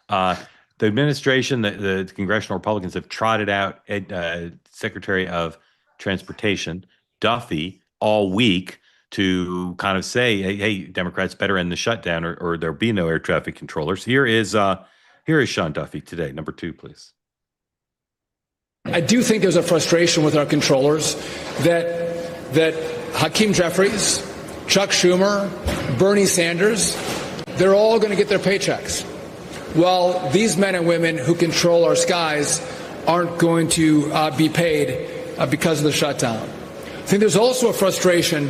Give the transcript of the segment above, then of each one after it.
The administration, the congressional Republicans have trotted out Secretary of Transportation Duffy all week to kind of say, hey, Democrats better end the shutdown, or there'll be no air traffic controllers. Here is Sean Duffy today. Number two, please. I do think there's a frustration with our controllers that Hakeem Jeffries, Chuck Schumer, Bernie Sanders, they're all going to get their paychecks. Well, these men and women who control our skies aren't going to be paid because of the shutdown. I think there's also a frustration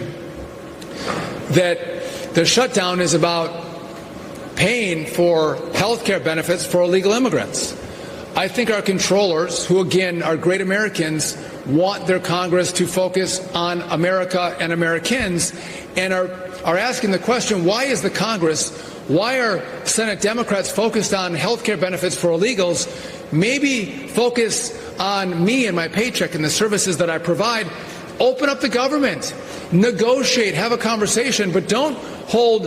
that the shutdown is about paying for health care benefits for illegal immigrants. I think our controllers, who again are great Americans, want their Congress to focus on America and Americans, and are asking the question, why is the Congress, why are Senate Democrats focused on health care benefits for illegals? Maybe focus on me and my paycheck and the services that I provide. Open up the government, negotiate, have a conversation, but don't hold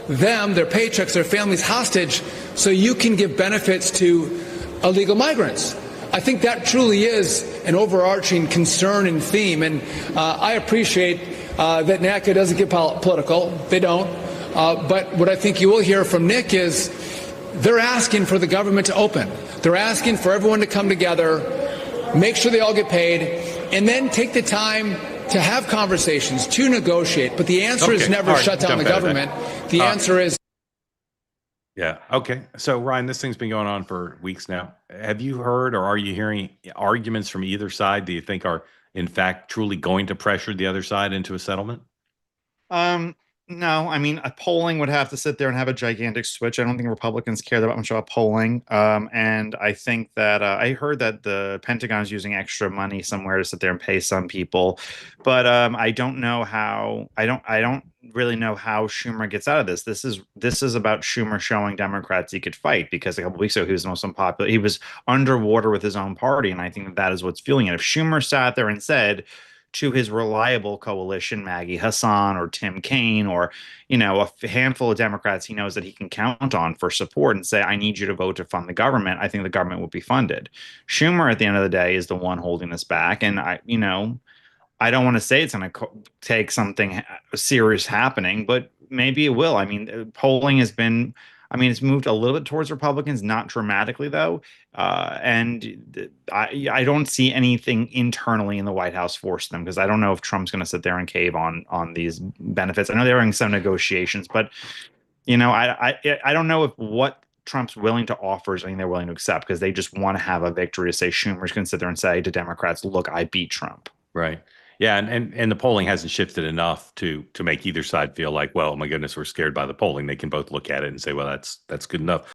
them, their paychecks, their families hostage so you can give benefits to illegal migrants. I think that truly is an overarching concern and theme, and I appreciate that NACA doesn't get political. They don't. But what I think you will hear from Nick is they're asking for the government to open. They're asking for everyone to come together, make sure they all get paid, and then take the time to have conversations, to negotiate. But the answer is never shut down the government. The answer is... Yeah. Okay. So, Ryan, this thing's been going on for weeks now. Have you heard, or are you hearing arguments from either side that you think are, in fact, truly going to pressure the other side into a settlement? No, I mean, polling would have to sit there and have a gigantic switch. I don't think Republicans care that much about polling. And I think that I heard that the Pentagon is using extra money somewhere to sit there and pay some people. But I don't know how. I don't really know how Schumer gets out of this. This is about Schumer showing Democrats he could fight, because a couple weeks ago he was the most unpopular. He was underwater with his own party, and I think that is what's fueling it. If Schumer sat there and said to his reliable coalition, Maggie Hassan or Tim Kaine, or, a handful of Democrats he knows that he can count on for support, and say, I need you to vote to fund the government, I think the government would be funded. Schumer, at the end of the day, is the one holding this back. And I don't want to say it's going to take something serious happening, but maybe it will. I mean, polling has been... it's moved a little bit towards Republicans, not dramatically, though. And I don't see anything internally in the White House force them, because I don't know if Trump's going to sit there and cave on these benefits. I know they're in some negotiations, but, I don't know if what Trump's willing to offer is anything they're willing to accept, because they just want to have a victory to say Schumer's going to sit there and say to Democrats, look, I beat Trump. Right. Yeah, and the polling hasn't shifted enough to make either side feel like, well, oh my goodness, we're scared by the polling. They can both look at it and say, well, that's good enough.